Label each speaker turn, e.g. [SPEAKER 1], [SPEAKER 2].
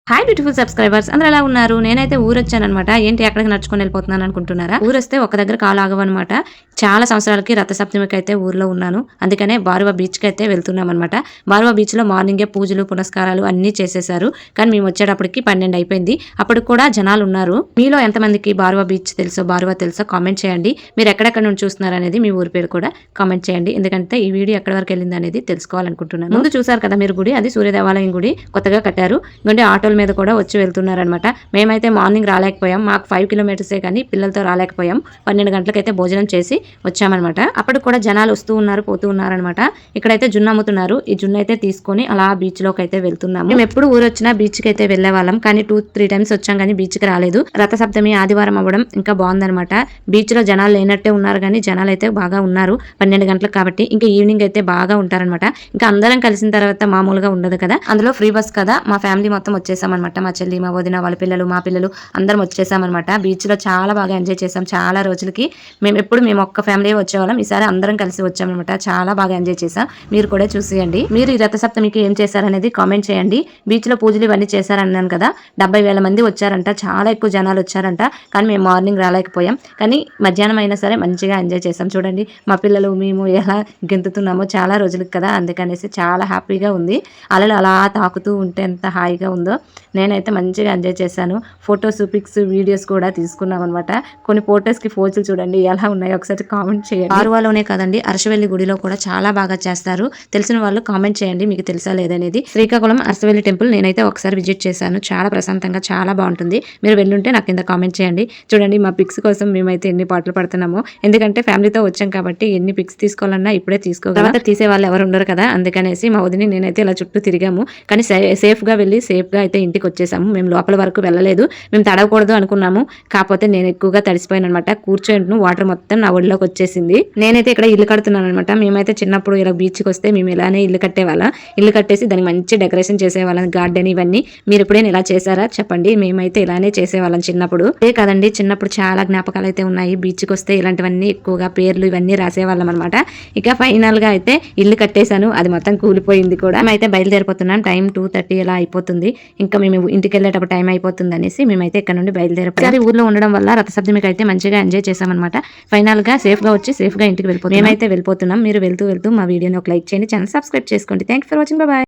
[SPEAKER 1] Hi beautiful subscribers అందరూ ఎలా ఉన్నారు? నేనైతే ఊరొచ్చాననమాట. ఏంటి ఎక్కడికి నడుచుకొని వెళ్ళిపోతున్నాను అనుకుంటున్నారా? ఊరొస్తే ఒక దగ్గర కాలు ఆగవనమాట. చాలా సంవత్సరాలకి రథసప్తమికి అయితే ఊర్లో ఉన్నాను. అందుకనే బారువా బీచ్కి అయితే వెళ్తున్నాం అనమాట. బారువా బీచ్ లో మార్నింగే పూజలు పునస్కారాలు అన్ని చేసేసారు. కానీ మేము వచ్చేటప్పటికి 12 అయిపోయింది. అప్పుడు కూడా జనాలు ఉన్నారు. మీలో ఎంతమందికి బారువా బీచ్ తెలుసో బారువా తెలుసో కామెంట్ చేయండి. మీరు ఎక్కడెక్కడ నుంచి చూస్తున్నారు అనేది మీ ఊరి పేరు కూడా కామెంట్ చేయండి. ఎందుకంటే ఈ వీడియో ఎక్కడి వరకు వెళ్ళింది అనేది తెలుసుకోవాలనుకుంటున్నాను. ముందు చూసారు కదా మీరు గుడి, అది సూర్య దేవాలయం గుడి కొత్తగా కట్టారు. ఇంకొంటే ఆటోల మీద కూడా వచ్చి వెళ్తున్నారనమాట. మేమైతే మార్నింగ్ రాలేకపోయాం. మాకు 5 కిలోమీటర్సే కానీ పిల్లలతో రాలేకపోయాం. 12 గంటలకైతే భోజనం చేసి వచ్చామన్నమాట. అప్పుడు కూడా జనాలు వస్తూ ఉన్నారు పోతూ ఉన్నారనమాట. ఇక్కడైతే జున్ను అమ్ముతున్నారు. ఈ జున్ను అయితే తీసుకొని అలా బీచ్ లోకి అయితే వెళ్తున్నాము. మేము ఎప్పుడు ఊరు వచ్చినా బీచ్ కి అయితే వెళ్లే వాళ్ళం. కానీ 2-3 టైమ్స్ వచ్చాం కానీ బీచ్ కి రాలేదు. రథసప్తమి ఆదివారం అవ్వడం ఇంకా బాగుందనమాట. బీచ్ లో జనాలు లేనట్టే ఉన్నారు కానీ జనాలు అయితే బాగా ఉన్నారు. 12 గంటలకు కాబట్టి ఇంకా ఈవినింగ్ అయితే బాగా ఉంటారనమాట. ఇంకా అందరం కలిసిన తర్వాత మామూలుగా ఉండదు కదా. అందులో ఫ్రీ బస్ కదా, మా ఫ్యామిలీ మొత్తం వచ్చేసామన్నమాట. మా చెల్లి, మా వదిన, వాళ్ళ పిల్లలు, మా పిల్లలు అందరం వచ్చేసామన్నమాట. బీచ్ లో చాలా బాగా ఎంజాయ్ చేసాం. చాలా రోజులకి మేము ఒక్క ఫ్యామిలీ వచ్చేవాళ్ళం. ఈసారి అందరం కలిసి వచ్చామన్నమాట. చాలా బాగా ఎంజాయ్ చేసాం. మీరు కూడా చూసేయండి. మీరు ఈ రథసప్తమికి ఏం చేశారనేది కామెంట్ చేయండి. బీచ్ లో పూజలు ఇవన్నీ చేశారన్నాను కదా. 70,000 మంది వచ్చారంట. చాలా ఎక్కువ జనాలు వచ్చారంట. కానీ మేము మార్నింగ్ రాలేకపోయాం. కానీ మధ్యాహ్నం అయినా సరే మంచిగా ఎంజాయ్ చేసాం. చూడండి మా పిల్లలు మేము ఎలా గెంతుతున్నామో చాలా రోజులకి కదా, అందుకనేసి చాలా హ్యాపీగా ఉంది. అలలు అలా తాకుతూ ఉంటే ఎంత హాయిగా ఉందో. నేనైతే మంచిగా ఎంజాయ్ చేశాను. ఫొటోస్, పిక్స్, వీడియోస్ కూడా తీసుకున్నాం అనమాట. కొన్ని ఫొటోస్ కి పోజులు చూడండి ఎలా ఉన్నాయో ఒకసారి కామెంట్ చేయండి. బారువాలోనే కదండి, అరసవెల్లి గుడిలో కూడా చాలా బాగా చేస్తారు. తెలిసిన వాళ్ళు కామెంట్ చేయండి మీకు తెలుసా లేదనేది. శ్రీకాకుళం అరసవెల్లి టెంపుల్ నేనైతే ఒకసారి విజిట్ చేశాను. చాలా ప్రశాంతంగా చాలా బాగుంటుంది. మీరు వెళ్ళుంటే నాకు కింద కామెంట్ చేయండి. చూడండి మా పిక్స్ కోసం మేమైతే ఎన్ని పాటలు పడుతున్నామో. ఎందుకంటే ఫ్యామిలీతో వచ్చాం కాబట్టి ఎన్ని పిక్స్ తీసుకోవాలన్నా ఇప్పుడే తీసుకోగలం. తీసే వాళ్ళు ఎవరు ఉండరు కదా, అందుకనేసి మా వదిని నేనైతే ఇలా చుట్టూ తిరిగాము. కానీ సేఫ్ గా వెళ్ళి సేఫ్ గా అయితే ఇంటికి వచ్చేసాము. మేము లోపల వరకు వెళ్ళలేదు. మేము తడవకూడదు అనుకున్నాము. కాకపోతే నేను ఎక్కువగా తడిసిపోయాను అనమాట. కూర్చోండి వాటర్ మొత్తం నా ఒడిలోకి వచ్చేసింది. నేనైతే ఇక్కడ ఇల్లు కడుతున్నాను అనమాట. మేమైతే చిన్నప్పుడు ఇలా బీచ్కి వస్తే మేము ఇలానే ఇల్లు కట్టేవాళ్ళం. ఇల్లు కట్టేసి దానికి మంచి డెకరేషన్ చేసేవాళ్ళం. గార్డెన్ ఇవన్నీ మీరు ఎప్పుడైనా ఇలా చేశారా చెప్పండి. మేమైతే ఇలానే చేసేవాళ్ళం చిన్నప్పుడు. ఏ కదండి, చిన్నప్పుడు చాలా జ్ఞాపకాలు అయితే ఉన్నాయి. బీచ్కి వస్తే ఇలాంటివన్నీ ఎక్కువగా పేర్లు ఇవన్నీ రాసేవాళ్ళం అనమాట. ఇక ఫైనల్ గా అయితే ఇల్లు కట్టేశాను. అది మొత్తం కూలిపోయింది కూడా. మేమైతే బయలుదేరిపోతున్నాం. టైం 2:30 ఇలా అయిపోతుంది. ఇంకా మేము ఇంటికి వెళ్ళేటప్పుడు టైం అయిపోతుంది అనేసి మేమైతే ఇక్కడ నుండి బయలుదేరిపోయాం. ఊర్లో ఉండడం వల్ల రథసప్తమికి అయితే మంచిగా ఎంజాయ్ చేసామన్నమాట. ఫైనల్ గా సేఫ్ గా వచ్చి సేఫ్ గా ఇంటికి వెళ్ళిపోతున్నాం. మేమైతే వెళ్ళిపోతున్నాం. మీరు వెళ్తూ మా వీడియోని ఒక లైక్ చేయండి, ఛానల్ సబ్స్క్రైబ్ చేసుకోండి. Thank for watching. బాయ్.